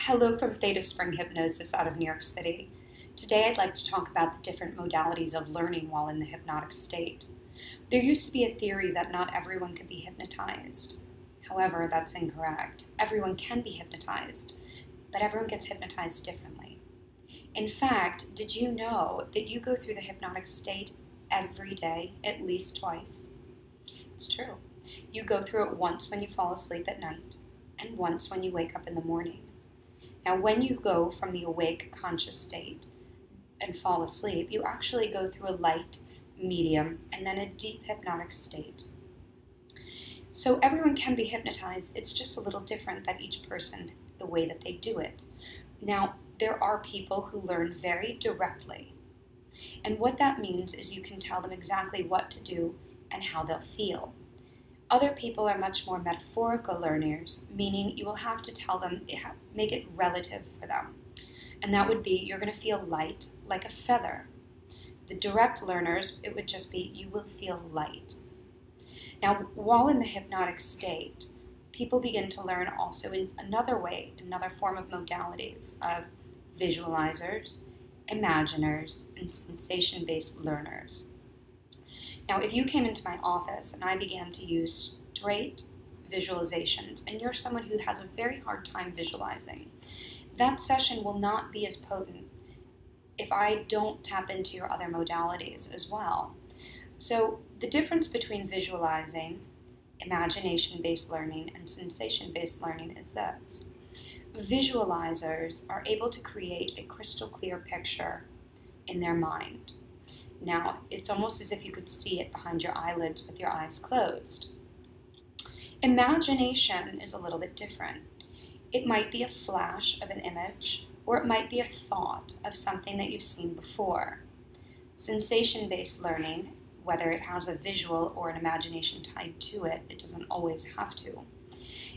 Hello from Theta Spring Hypnosis out of New York City. Today I'd like to talk about the different modalities of learning while in the hypnotic state. There used to be a theory that not everyone could be hypnotized. However, that's incorrect. Everyone can be hypnotized, but everyone gets hypnotized differently. In fact, did you know that you go through the hypnotic state every day, at least twice? It's true. You go through it once when you fall asleep at night, and once when you wake up in the morning. Now, when you go from the awake conscious state and fall asleep, you actually go through a light, medium, and then a deep hypnotic state. So everyone can be hypnotized. It's just a little different that each person, the way that they do it. Now, there are people who learn very directly. And what that means is you can tell them exactly what to do and how they'll feel. Other people are much more metaphorical learners, meaning you will have to tell them, make it relative for them. And that would be, you're going to feel light like a feather. The direct learners, it would just be, you will feel light. Now, while in the hypnotic state, people begin to learn also in another way, another form of modalities of visualizers, imaginers, and sensation-based learners. Now, if you came into my office and I began to use straight visualizations, and you're someone who has a very hard time visualizing, that session will not be as potent if I don't tap into your other modalities as well. So the difference between visualizing, imagination-based learning, and sensation-based learning is this. Visualizers are able to create a crystal clear picture in their mind. Now, it's almost as if you could see it behind your eyelids with your eyes closed. Imagination is a little bit different. It might be a flash of an image, or it might be a thought of something that you've seen before. Sensation-based learning, whether it has a visual or an imagination tied to it, it doesn't always have to,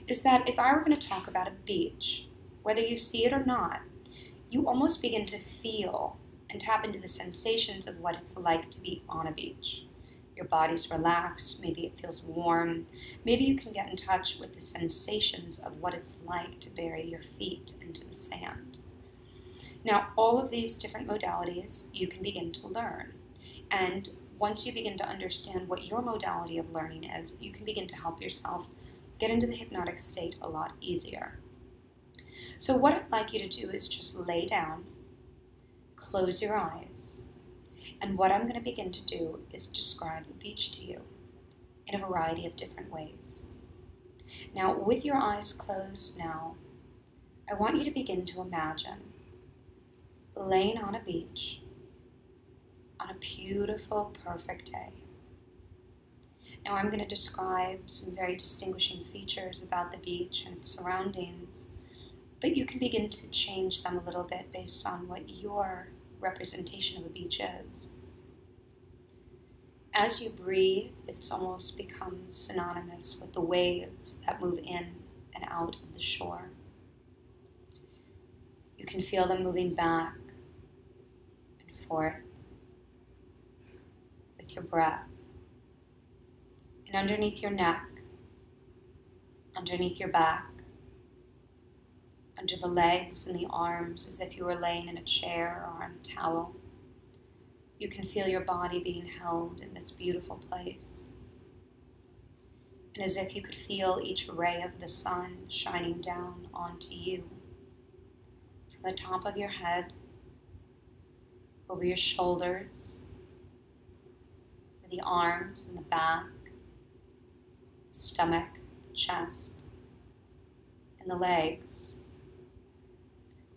is that if I were going to talk about a beach, whether you see it or not, you almost begin to feel and tap into the sensations of what it's like to be on a beach. Your body's relaxed, maybe it feels warm, maybe you can get in touch with the sensations of what it's like to bury your feet into the sand. Now, all of these different modalities you can begin to learn, and once you begin to understand what your modality of learning is, you can begin to help yourself get into the hypnotic state a lot easier. So what I'd like you to do is just lay down, close your eyes, and what I'm going to begin to do is describe a beach to you in a variety of different ways. Now, with your eyes closed now, I want you to begin to imagine laying on a beach on a beautiful, perfect day. Now, I'm going to describe some very distinguishing features about the beach and its surroundings, but you can begin to change them a little bit based on what your representation of a beach is. As you breathe, it's almost become synonymous with the waves that move in and out of the shore. You can feel them moving back and forth with your breath. And underneath your neck, underneath your back, under the legs and the arms, as if you were laying in a chair or on a towel. You can feel your body being held in this beautiful place. And as if you could feel each ray of the sun shining down onto you, from the top of your head, over your shoulders, the arms and the back, the stomach, the chest, and the legs.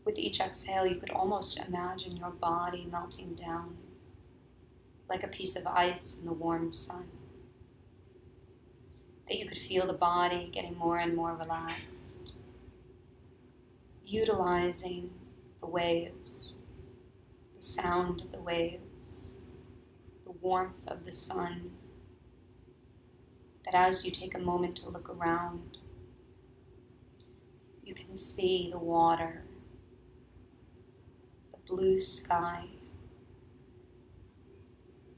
With each exhale, you could almost imagine your body melting down like a piece of ice in the warm sun. That you could feel the body getting more and more relaxed, utilizing the waves, the sound of the waves, the warmth of the sun. That as you take a moment to look around, you can see the water, blue sky.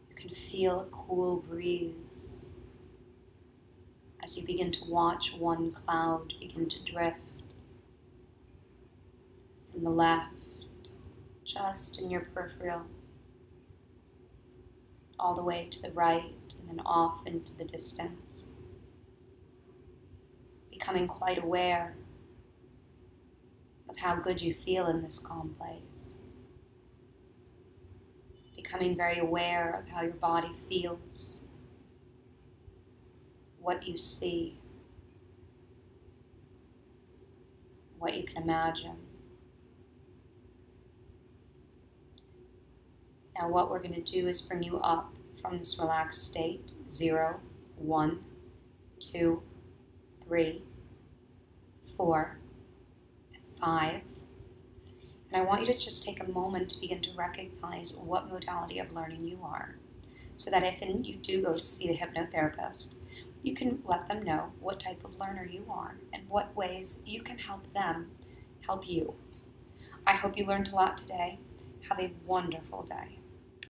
You can feel a cool breeze as you begin to watch one cloud begin to drift from the left, just in your peripheral, all the way to the right, and then off into the distance. Becoming quite aware of how good you feel in this calm place. Becoming very aware of how your body feels, what you see, what you can imagine. Now what we're going to do is bring you up from this relaxed state. 0, 1, 2, 3, 4, and 5. And I want you to just take a moment to begin to recognize what modality of learning you are, so that if you do go to see the hypnotherapist, you can let them know what type of learner you are and what ways you can help them help you. I hope you learned a lot today. Have a wonderful day.